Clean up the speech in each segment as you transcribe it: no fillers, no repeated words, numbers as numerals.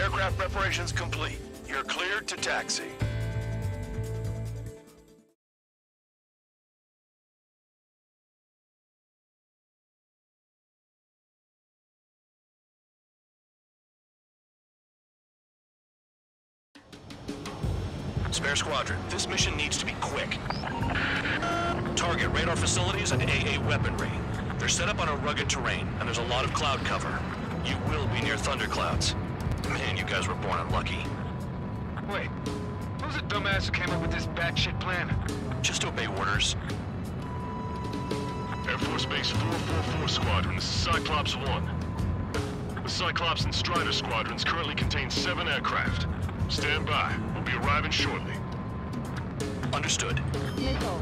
Aircraft preparations complete. You're cleared to taxi. Spare Squadron, this mission needs to be quick. Target radar facilities and AA weaponry. They're set up on a rugged terrain, and there's a lot of cloud cover. You will be near thunderclouds. Man, you guys were born unlucky. Wait, who's the dumbass who came up with this batshit plan? Just obey orders. Air Force Base 444 Squadron, this is Cyclops 1. The Cyclops and Strider Squadrons currently contain 7 aircraft. Stand by. We'll be arriving shortly. Understood. Missile.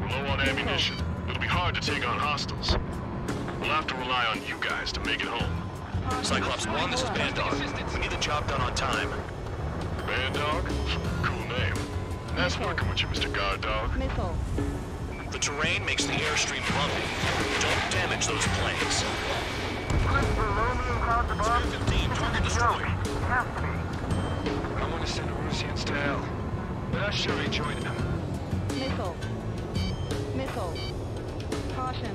We're low on ammunition. It'll be hard to take on hostiles. We'll have to rely on you guys to make it home. Cyclops 1, this is Bandog. We need the job done on time. Bandog? Cool name. Nice working with you, Mr. Guard Dog. Missile. The terrain makes the airstream bumpy. Don't damage those planes. Spare 15, target destroyed. I want to send Russians to hell, but I sure enjoyed them. Missile. Missile. Caution.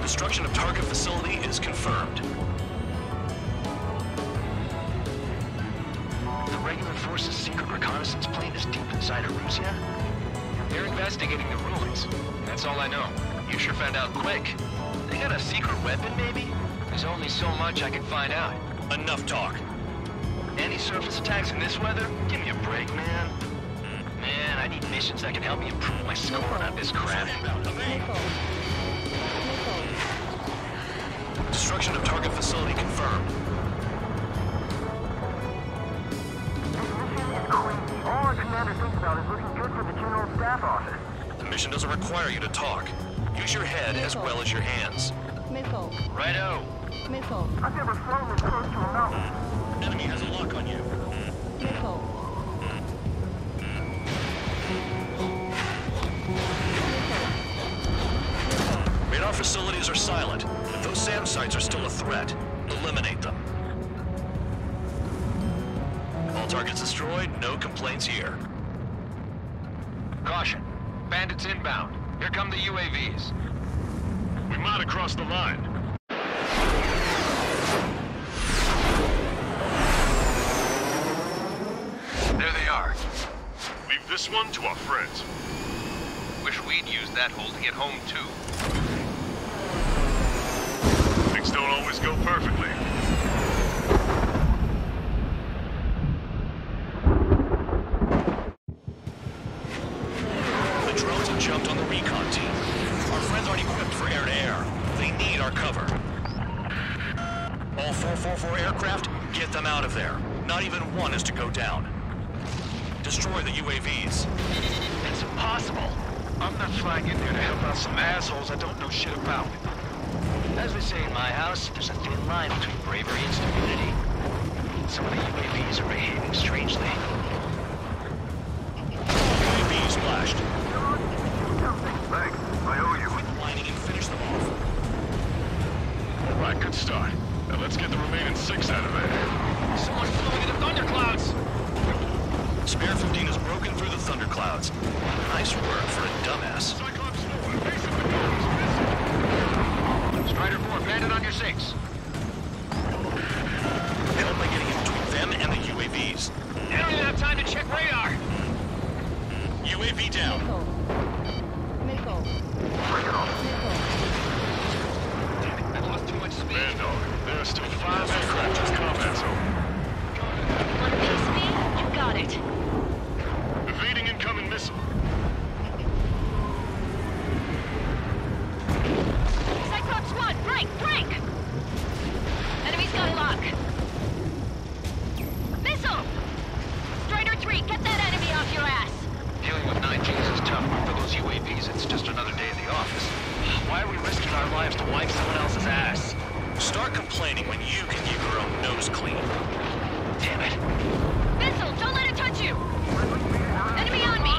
Destruction of target facility is confirmed. The regular force's secret reconnaissance plane is deep inside of Russia? They're investigating the ruins. That's all I know. You sure found out quick. They got a secret weapon, maybe? There's only so much I can find out. Enough talk. Anti-surface attacks in this weather? Give me a break, man. Man, I need missions that can help me improve my score on this crap. Missile. Destruction of target facility confirmed. All our commander thinks about is looking good for the General Staff Office. The mission doesn't require you to talk. Use your head as well as your hands. Missile. Righto. Missile. I've never flown this close to a mountain. Enemy has a lock on you. Missile. Radar facilities are silent. If those SAM sites are still a threat, eliminate them. All targets destroyed, no complaints here. Caution. Bandits inbound. Here come the UAVs. We might have crossed the line. There they are. Leave this one to our friends. Wish we'd used that hole to get home, too. Things don't always go perfectly. The drones have jumped on the recon team. Our friends aren't equipped for air-to-air. They need our cover. All 444 aircraft, get them out of there. Not even one is to go down. Destroy the UAVs. It's impossible. I'm not flying in there to help out some assholes I don't know shit about. As they say in my house, there's a thin line between bravery and stupidity. Some of the UAVs are behaving strangely. UAV splashed. Thanks. I owe you. Quit whining and finish them off. All right, good start. Now let's get the remaining 6 out of there. Someone flew into the thunderclouds! Spare 15 has broken through the thunderclouds. Nice work for a dumbass. Cyclops 4, base of the doors. Strider 4, bandit on your 6. Help by getting in between them and the UAVs. I don't even have time to check radar! UAV down. Missile. Missile. Damn it, I lost too much speed. Bandog, there are still 5 aircraft in combat zone. One piece me? You got it. Evading incoming missile. Cyclops 1, break! Break! Enemy's got a lock. Missile! Strider 3, get that enemy off your ass! Dealing with 9Gs is tough, but for those UAVs, it's just another day in the office. Why are we risking our lives to wipe someone else's ass? Start complaining when you can keep your own nose clean. Damn it. Missile, don't let it touch you! Enemy on me!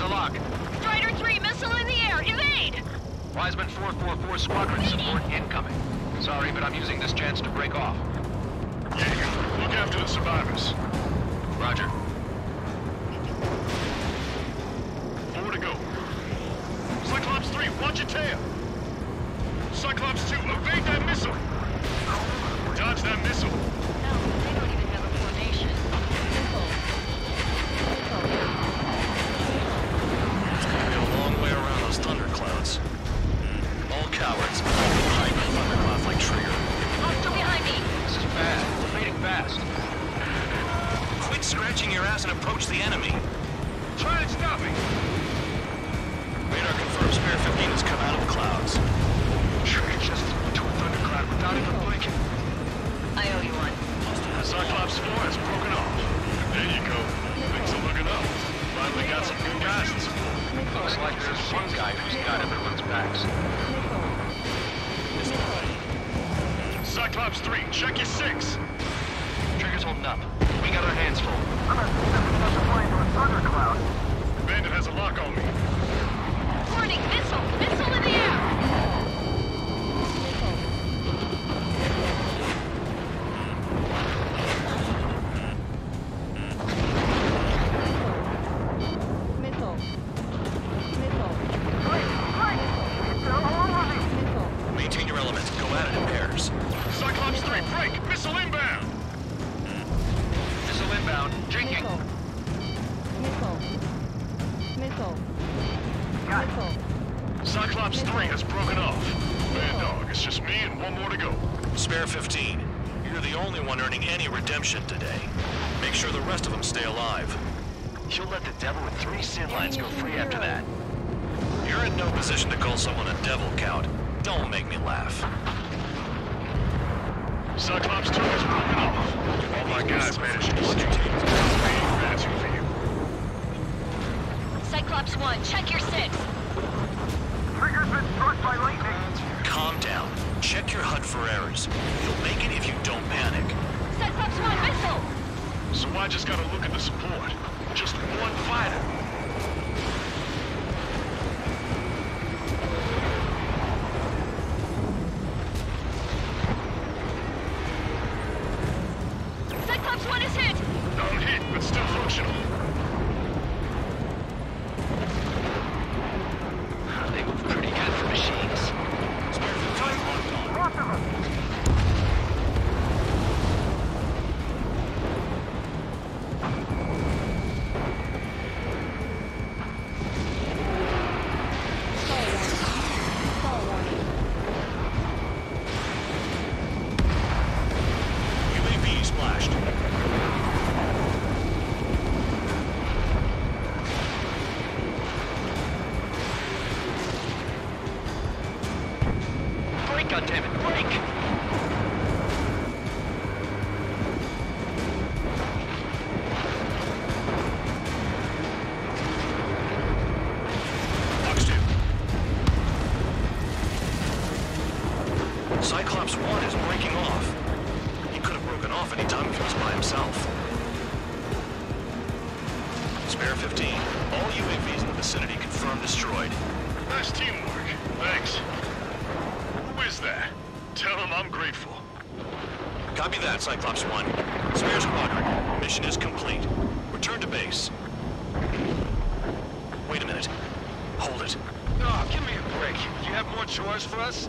the lock. Strider 3, missile in the air. Evade! Wiseman 444 squadron support incoming. Sorry, but I'm using this chance to break off. Jaeger, look after the survivors. Roger. 4 to go. Cyclops 3, watch your tail. Cyclops 2, evade that missile. Dodge that missile. No, they don't even have a formation. Missile. It's gonna be a long way around those thunderclouds. All cowards. Hide the thundercloud like Trigger. Hostile behind me. This is fast. We're fading fast. Quit scratching your ass and approach the enemy. Try and stop me. Radar confirms Spare 15 has come out of the clouds. Trigger just into a thundercloud without even blinking. I owe you one. Cyclops 4 has broken off. There you go. Things are looking up. Finally got some good guys in support. Looks like there's one guy who's got everyone's backs. Cyclops 3, check your 6. Trigger's holding up. We got our hands full. I'm not seeing nothing else to fly into a thundercloud. Bandit has a lock on me. Warning, missile! Missile in the air! Missile. Missile. It's all over me. Missile. Maintain your element. Go at it in pairs. Cyclops 3, break! Missile inbound! Missile inbound. Jinking. Missile. Missile. Missile. Cyclops 3 has broken off. Bad dog, it's just me and one more to go. Spare 15. You're the only one earning any redemption today. Make sure the rest of them stay alive. You'll let the devil with 3 sin lines go free after that. You're in no position to call someone a devil, Count. Don't make me laugh. Cyclops 2 has broken off. All my guys managed to escape. Paying gratitude for you. Cyclops 1, check your 6. Trigger's been struck by lightning. Calm down. Check your HUD for errors. You'll make it if you don't panic. Cyclops 1, missile! So I just gotta look at the support. Just one fighter. Cyclops 1 is hit! Not hit, but still functional. They move pretty good for machines. Lots of them. Stall warning. UAV splashed. Break, goddammit, break! Fox 2. Cyclops 1 is breaking off. He could have broken off any time if he was by himself. Spare 15. All UAVs in the vicinity confirmed destroyed. Nice teamwork. Thanks. Who is that? Tell him I'm grateful. Copy that, Cyclops 1. Spare Squadron. Mission is complete. Return to base. Wait a minute. Hold it. Oh, give me a break. You have more chores for us?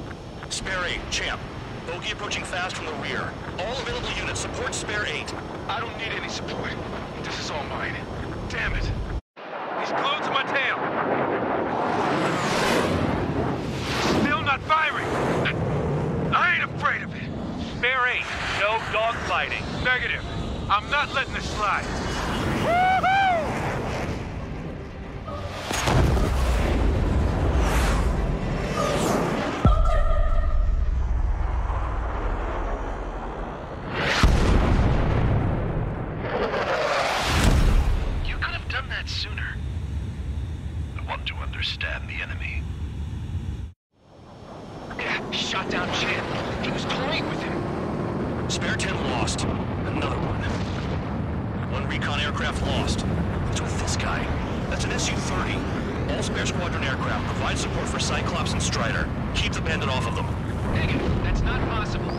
Spare 8, Champ. Bogey approaching fast from the rear. All available units support Spare 8. I don't need any support. This is all mine. Damn it. He's glued to my tail. Still not firing. I ain't afraid of it. Spare 8. No dogfighting. Negative. I'm not letting this slide. Woohoo! You could have done that sooner. I want to understand the enemy. Yeah, shot down Chan. He was toying with him. Spare 10 lost. Another one. One recon aircraft lost. What's with this guy? That's an SU-30. All spare squadron aircraft provide support for Cyclops and Strider. Keep the bandit off of them. Negative. That's not possible.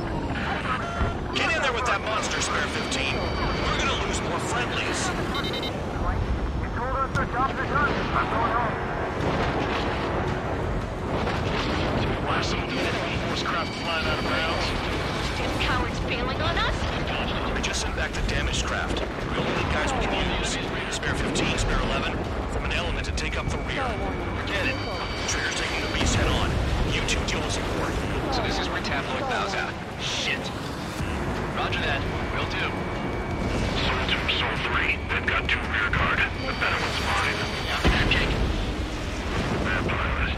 Get in there with that monster, Spare 15. We're gonna lose more friendlies. You told us our jobs are done. I'm going home. Why are some of the enemy force craft flying out of bounds? Damn cowards bailing on us? I just sent back the damaged craft. We only need guys we can use. Spare 15, Spare 11. Form an element and take up the rear. Forget it. Trigger's taking the beast head on. You two deal with support. So this is where tabloid bows out. Shit. Roger that. Will do. Soul 2, Soul 3. They've got 2 rear guard. The better one's mine. After that, Jake. Man pilot.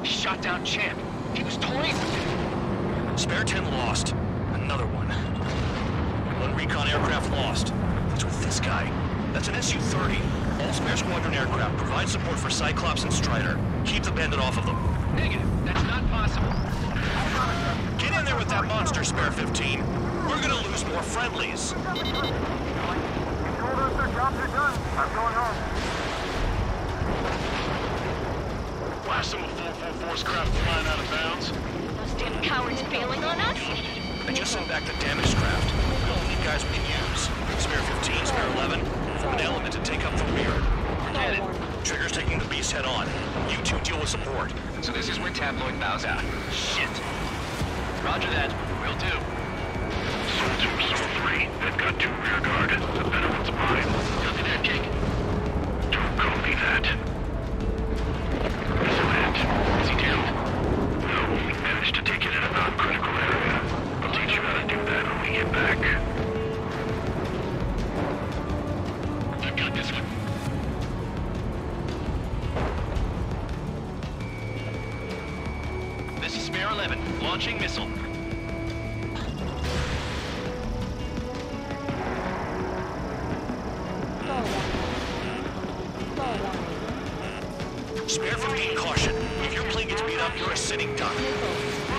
Shot down Champ. He was toying with it. Spare 10 lost. Another one. 1 recon aircraft lost. What's with this guy? That's an SU-30. All spare squadron aircraft provide support for Cyclops and Strider. Keep the bandit off of them. Negative. That's not possible. Get in there with that monster, Spare 15. We're gonna lose more friendlies. You told us our jobs are done. I'm going home. Why are some of 4-4 force craft flying out of bounds? Those damn cowards bailing on us? I just sent back the damaged craft. We only need guys we can use. Spare 15, Spare 11. Form an element and take up the rear. Forget it. Trigger's taking the beast head on. You two deal with support. So this is where tabloid bows out. Shit. Roger that. Will do. Soul 2, Soul 3. They've got 2 rear guard. The better one's mine. Copy that, Jake. Don't copy that. Is it? Is he down? No, we managed to take it in a non-critical area. I'll teach you how to do that when we get back. I've got this one. This is Spare 11. Launching missile. Spare 15, caution. If your plane gets beat up, you're a sitting duck.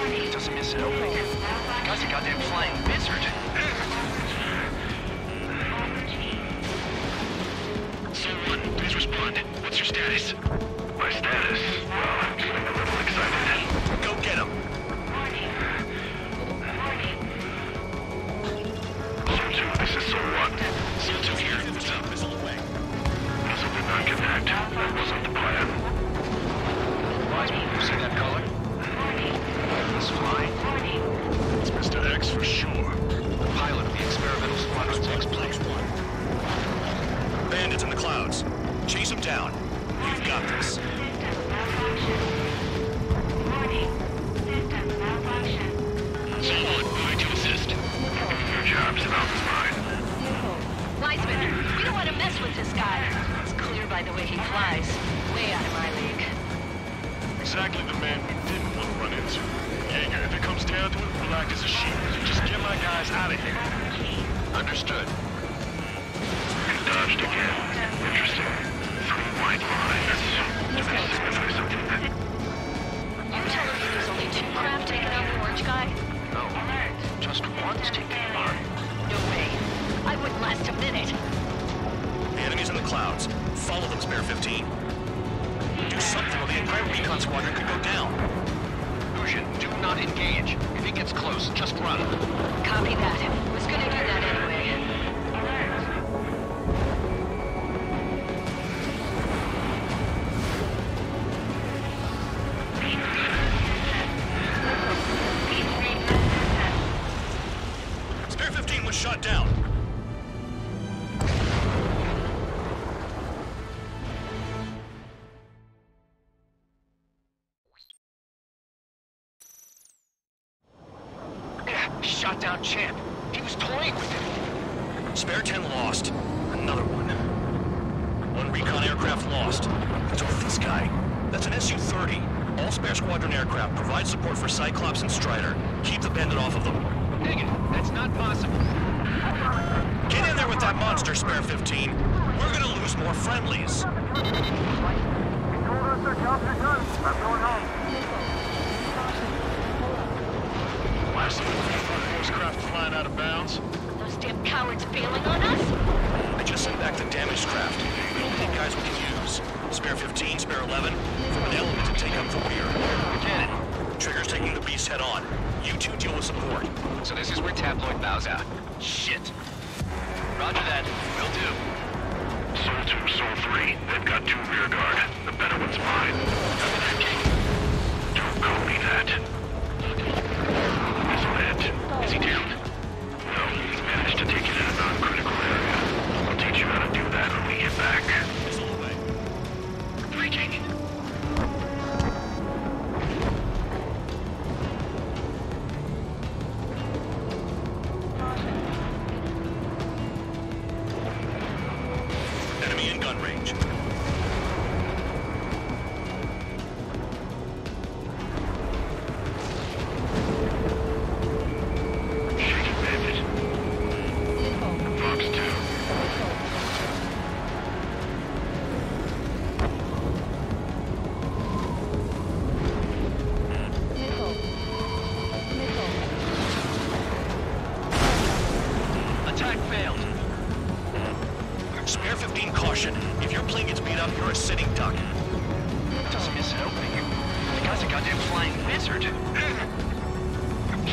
He doesn't miss it. The guy's a goddamn flying wizard. Soul 1, please respond. What's your status? My status? Well, I'm getting a little excited. Go get him. Soul 2, this is Soul 1. Soul 2 here. What's up? Missile away. Missile did not connect. That wasn't the plan. Wiseman, you see that color? He's flying. It's Mr. X for sure. The pilot of the experimental squadron's X-plane. Bandits in the clouds. Chase them down. You've got this. Soul 1, moving to assist. Your job's about mine. Wiseman, we don't want to mess with this guy. It's clear by the way he flies. Way out of my league. Exactly the man we didn't want to run into. Jaeger, if it comes down to it, we'll act as a shield. Just get my guys out of here. Understood. Dodged again. Interesting. 3 white lines. Definitely something that... You telling me there's only 2 craft taking out the orange guy? No. Just one's taking him on. No way. I wouldn't last a minute. The enemy's in the clouds. Follow them, Spare 15. Do something or the entire recon squadron could go down. Lucian, do not engage. If he gets close, just run. Copy that. Was gonna do that anyway. Spare 15 was shot down. Shot down Champ. He was toying with it. Spare 10 lost. Another one. 1 recon aircraft lost. What's with this guy? That's an SU-30. All spare squadron aircraft provide support for Cyclops and Strider. Keep the bandit off of them. Negative. That's not possible. Get in there with that monster, Spare 15. We're gonna lose more friendlies. You told us sir. Jobs are done. I'm going home. Missile. Caution. Pull up. Last of the force craft flying out of bounds. Those damn cowards bailing on us? I just sent back the damaged craft. We only need guys we can use. Spare 15, spare 11, from an element to take up the rear. Get it. Trigger's taking the beast head on. You two deal with support. So this is where Tabloid bows out. Shit. Roger that. Will do. Soul 2, Soul 3. They've got 2 rear guard. The better one's mine. Don't call me that. Is it? Is he down? No, he's managed to take it in a non-critical area. I'll teach you how to do that when we get back. Missile away. Breaking. Caution. Enemy in gun range. Shaky bandit. Missile. Fox 2. Missile. Missile. Missile. Attack failed. Spare 15, caution. If your plane gets beat up, you're a sitting duck. Doesn't miss an opening here. The guy's a goddamn flying wizard.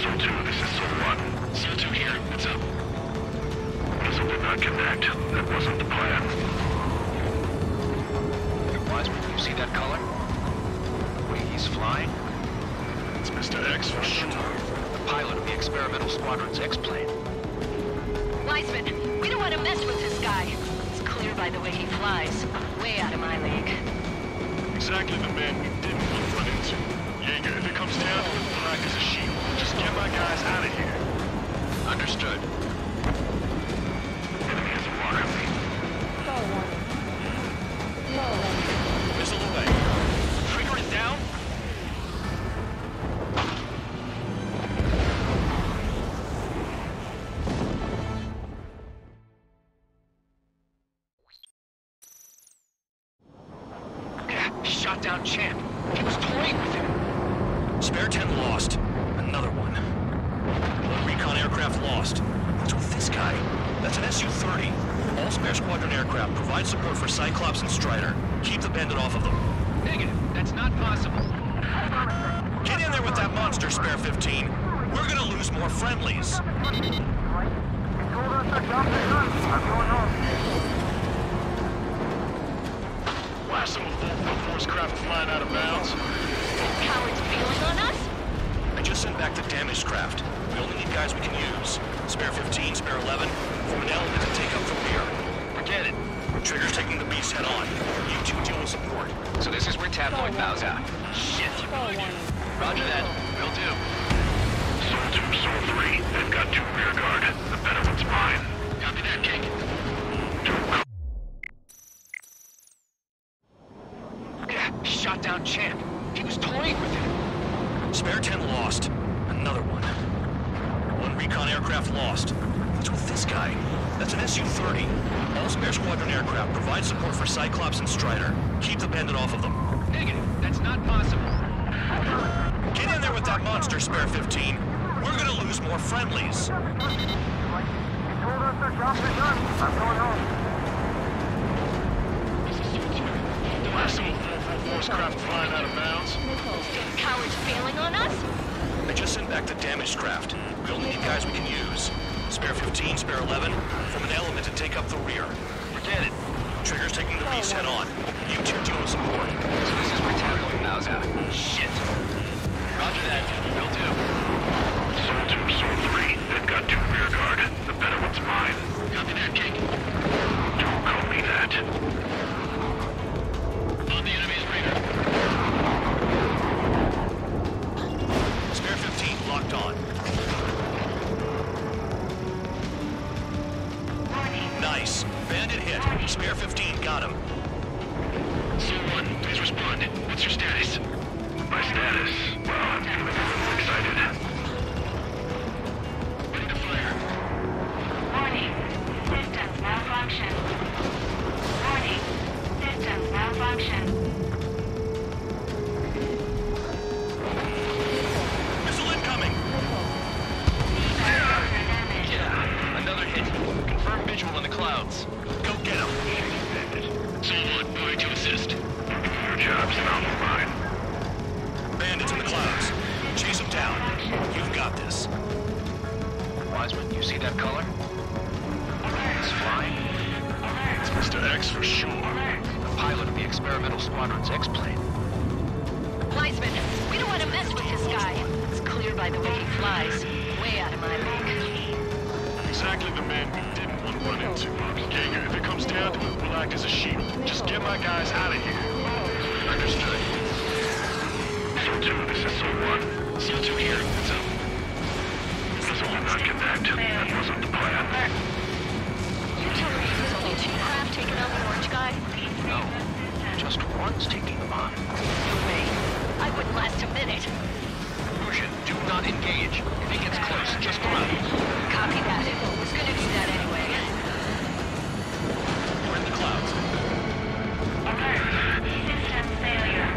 Soul 2, this is Soul 1. Soul 2 here. What's up? Missile did not connect. That wasn't the plan. Wiseman, you see that color? The way he's flying? It's Mr. X for sure. The pilot of the experimental squadron's X-plane. Wiseman, we don't want to mess with this guy. It's clear by the way he flies. Way out of my league. Exactly the man we didn't want to run into. Jaeger, if it comes down to it, black as a sheep. Just get my guys out of here. Understood. Enemy has a mark on me. Star warning. Low. Missile away. Trigger it down. Shot down Champ. He was toying with him. Spare 10 lost. Another one. One recon aircraft lost. What's with this guy? That's an Su-30. All spare squadron aircraft provide support for Cyclops and Strider. Keep the bandit off of them. Negative. That's not possible. Get in there with that monster, Spare 15. We're gonna lose more friendlies. You told us, sir. Jobs are done. I'm going home. Last of the full force craft flying out of bounds. Cowards bailing on us? I just sent back the damaged craft. We only need guys we can use. Spare 15, spare 11, from an element to take up the rear. Forget it. Trigger's taking the beast head on. You two deal with support. So this is where Tabloid bows out. Shit. Star warning. Roger that. Will do. Soul 2, Soul 3. They've got 2 rear guard. The better one's mine. Copy that, King. Shot down Champ. He was toying with him. Spare 10 lost. Another one. One recon aircraft lost. What's with this guy? That's an Su-30. All spare squadron aircraft provide support for Cyclops and Strider. Keep the bandit off of them. Negative. That's not possible. Get in there with that monster, Spare 15. We're gonna lose more friendlies. You told us, sir. Jobs are done. I'm going home. Last of the full force craft flying out of bounds. Missile. Cowards bailing on us? I just sent back the damaged craft. We only need guys we can use. Spare 15, spare 11, from an element to take up the rear. Forget it. Trigger's taking the beast head on. You two deal with support. So this is where Tabloid bows out. Shit. Roger that. Will do. Soul 2, Soul 3. They've got 2 rear guard. The better one's mine. Copy that, King. Don't call me that. On the enemy's radar. Spare 15 locked on. Nice. Bandit hit. Spare 15 got him. Soul 1, please respond. What's your status? My status? Well, I'm feeling a little excited. Ready to fire. Warning. Systems malfunction. Warning. Systems malfunction. Wiseman, you see that color? It's flying. It's Mr. X for sure. The pilot of the experimental squadron's X-plane. Wiseman, we don't want to mess with this guy. It's clear by the way he flies. Way out of my league. Exactly the man we didn't want to run into. Jaeger, if it comes down to it, we'll act as a shield. Just get my guys out of here. Understood. SEAL 2, this is SEAL 1. SEAL 2 here. What's up? Vessel did not connect. That wasn't the plan. You telling me there's only 2 craft taking on the orange guy? No. Just one's taking them on. No way. I wouldn't last a minute. Lucian, do not engage. If he gets close, just run. Copy that. Was gonna do that anyway. We're in the clouds. Alert. System failure.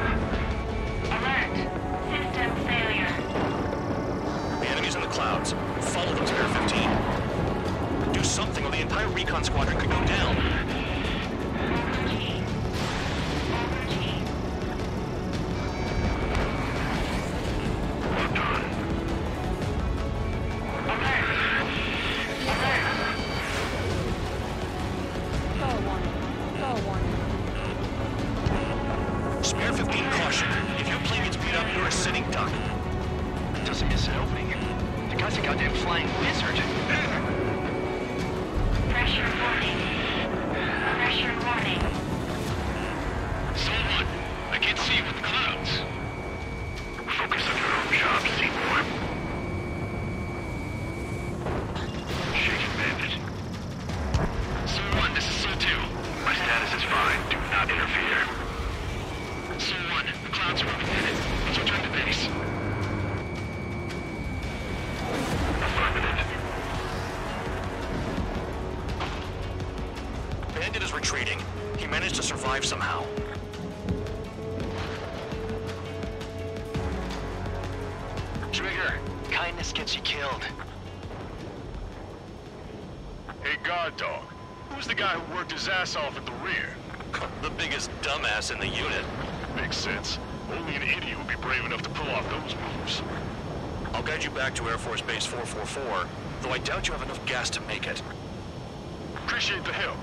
Alert. System failure. The enemy's in the clouds. Follow them, Spare 15. Do something or the entire recon squadron could go down. Overkey. Overkey. Well done. Alert. Alert. Go warning. Go warning. Spare 15, caution. If your plane gets beat up, you're a sitting duck. Doesn't miss an opening. The guy's a goddamn flying wizard. Pressure warning. Pressure warning. SEAL 1, I can't see you in the clouds. Focus on your own job, Seymour. Shaking bandit. SEAL 1, this is SEAL 2. My status is fine. Do not interfere. SEAL 1, the clouds are overhead. Let's return to base. Affirmative. Bandit is retreating. He managed to survive somehow. Trigger, kindness gets you killed. Hey, guard dog. Who's the guy who worked his ass off at the rear? The biggest dumbass in the unit. Makes sense. Only an idiot would be brave enough to pull off those moves. I'll guide you back to Air Force Base 444, though I doubt you have enough gas to make it. Appreciate the help.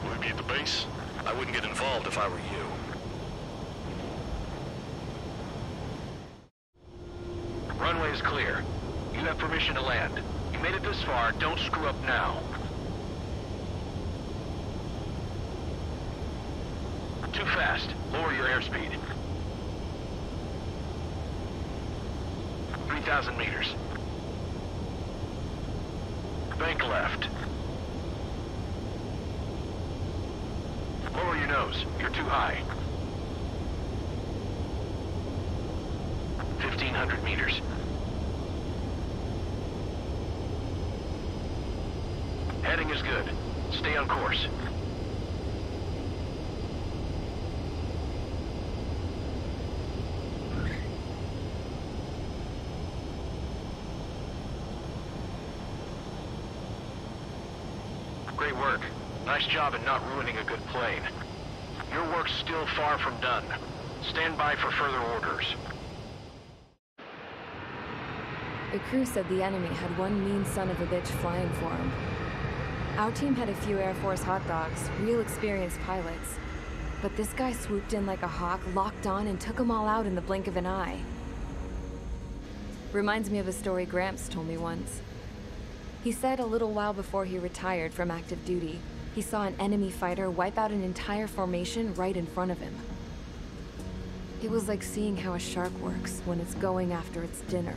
Will he be at the base? I wouldn't get involved if I were you. Runway is clear. You have permission to land. You made it this far, don't screw up now. Too fast. Lower your airspeed. 3,000 meters. Bank left. Lower your nose. You're too high. 1,500 meters. Heading is good. Stay on course. Great work. Nice job in not ruining a good plane. Your work's still far from done. Stand by for further orders. The crew said the enemy had one mean son of a bitch flying for him. Our team had a few Air Force hot dogs, real experienced pilots. But this guy swooped in like a hawk, locked on, and took them all out in the blink of an eye. Reminds me of a story Gramps told me once. He said a little while before he retired from active duty, he saw an enemy fighter wipe out an entire formation right in front of him. It was like seeing how a shark works when it's going after its dinner.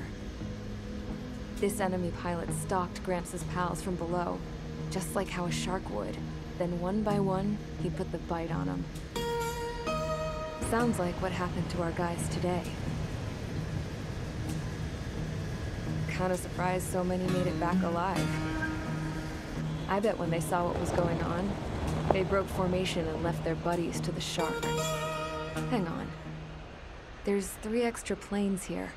This enemy pilot stalked Gramps' pals from below, just like how a shark would. Then one by one, he put the bite on them. Sounds like what happened to our guys today. Kinda surprised so many made it back alive. I bet when they saw what was going on, they broke formation and left their buddies to the shark. Hang on. There's 3 extra planes here.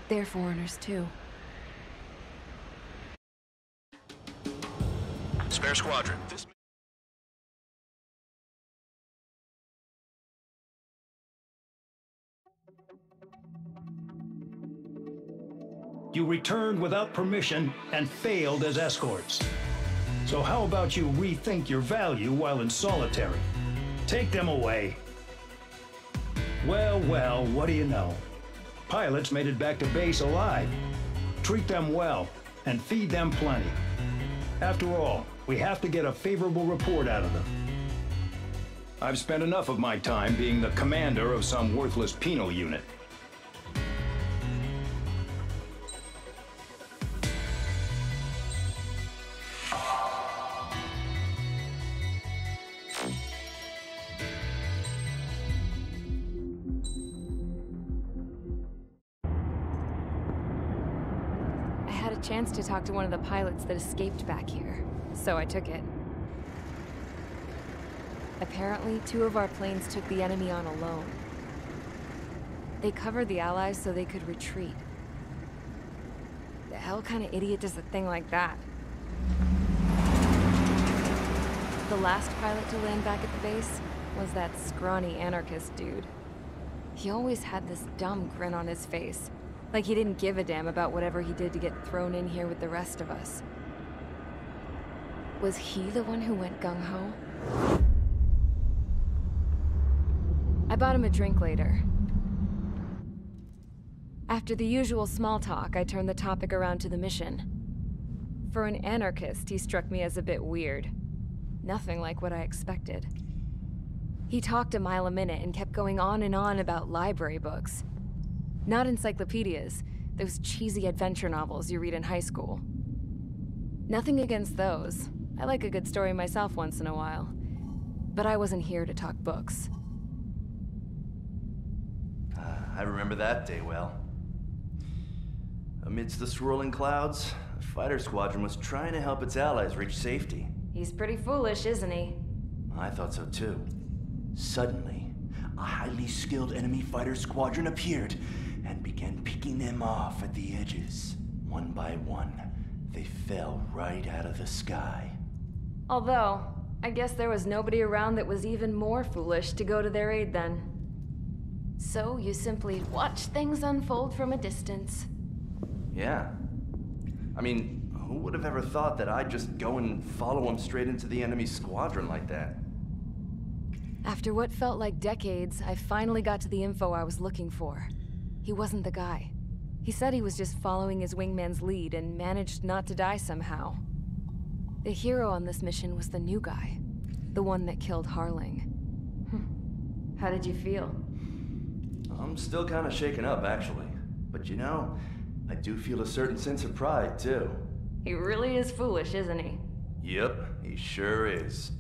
They're foreigners too. Spare Squadron, this... You returned without permission and failed as escorts. So how about you rethink your value while in solitary? Take them away. Well, well, what do you know? Pilots made it back to base alive. Treat them well and feed them plenty. After all, we have to get a favorable report out of them. I've spent enough of my time being the commander of some worthless penal unit. I had a chance to talk to one of the pilots that escaped back here, so I took it. Apparently, 2 of our planes took the enemy on alone. They covered the Allies so they could retreat. The hell kind of idiot does a thing like that? The last pilot to land back at the base was that scrawny anarchist dude. He always had this dumb grin on his face, like he didn't give a damn about whatever he did to get thrown in here with the rest of us. Was he the one who went gung-ho? I bought him a drink later. After the usual small talk, I turned the topic around to the mission. For an anarchist, he struck me as a bit weird. Nothing like what I expected. He talked a mile a minute and kept going on and on about library books. Not encyclopedias, those cheesy adventure novels you read in high school. Nothing against those. I like a good story myself once in a while. But I wasn't here to talk books. I remember that day well. Amidst the swirling clouds, the fighter squadron was trying to help its allies reach safety. He's pretty foolish, isn't he? I thought so too. Suddenly, a highly skilled enemy fighter squadron appeared and began picking them off at the edges. One by one, they fell right out of the sky. Although, I guess there was nobody around that was even more foolish to go to their aid then. So you simply watch things unfold from a distance. Yeah. I mean, who would have ever thought that I'd just go and follow him straight into the enemy squadron like that? After what felt like decades, I finally got to the info I was looking for. He wasn't the guy. He said he was just following his wingman's lead and managed not to die somehow. The hero on this mission was the new guy. The one that killed Harling. How did you feel? I'm still kind of shaken up, actually. But you know, I do feel a certain sense of pride, too. He really is foolish, isn't he? Yep, he sure is.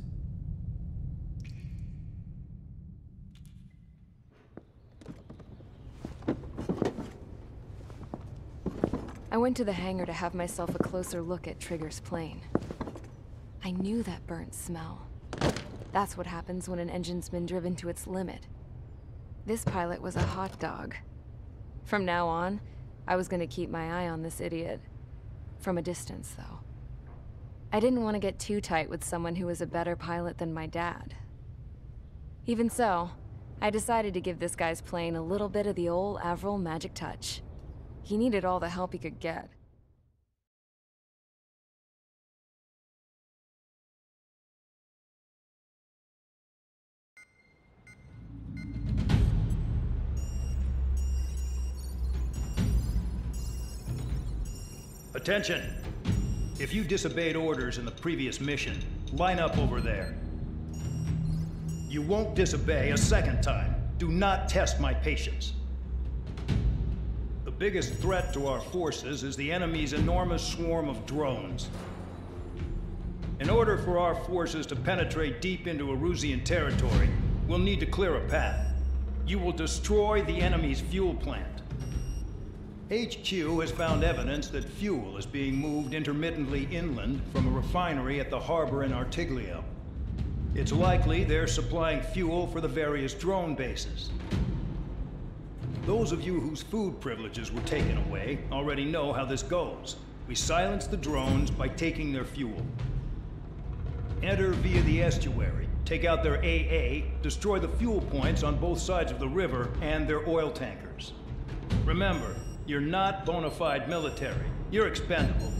I went to the hangar to have myself a closer look at Trigger's plane. I knew that burnt smell. That's what happens when an engine's been driven to its limit. This pilot was a hot dog. From now on, I was gonna keep my eye on this idiot. From a distance, though. I didn't want to get too tight with someone who was a better pilot than my dad. Even so, I decided to give this guy's plane a little bit of the old Avril magic touch. He needed all the help he could get. Attention! If you disobeyed orders in the previous mission, line up over there. You won't disobey a second time. Do not test my patience. The biggest threat to our forces is the enemy's enormous swarm of drones. In order for our forces to penetrate deep into Erusian territory, we'll need to clear a path. You will destroy the enemy's fuel plant. HQ has found evidence that fuel is being moved intermittently inland from a refinery at the harbor in Artiglio. It's likely they're supplying fuel for the various drone bases. Those of you whose food privileges were taken away already know how this goes. We silence the drones by taking their fuel. Enter via the estuary, take out their AA, destroy the fuel points on both sides of the river and their oil tankers. Remember, You're not bona fide military. You're expendable.